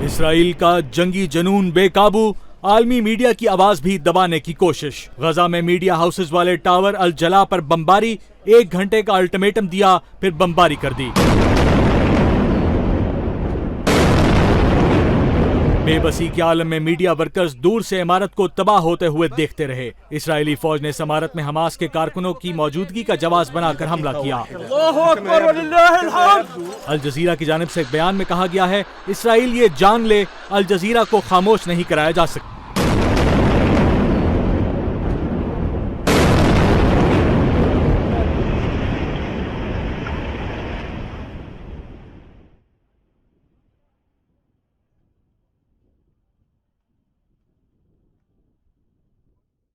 Israel का जंगी जुनून बेकाबू, आलमी मीडिया की आवाज भी दबाने की कोशिश। गजा में मीडिया हाउसेज वाले टावर अल जला पर बमबारी, 1 घंटे का अल्टीमेटम दिया, फिर बमबारी कर दी। बेबसी के आलम में मीडिया वर्कर्स दूर से इमारत को तबाह होते हुए देखते रहे। इस्राएली फौज ने इस इमारत में हमास के कारकुनों की मौजूदगी का जवाब बनाकर हमला किया। अल जजीरा की जानिब से एक बयान में कहा गया है, इसराइल ये जान ले, अल जजीरा को खामोश नहीं कराया जा सकता।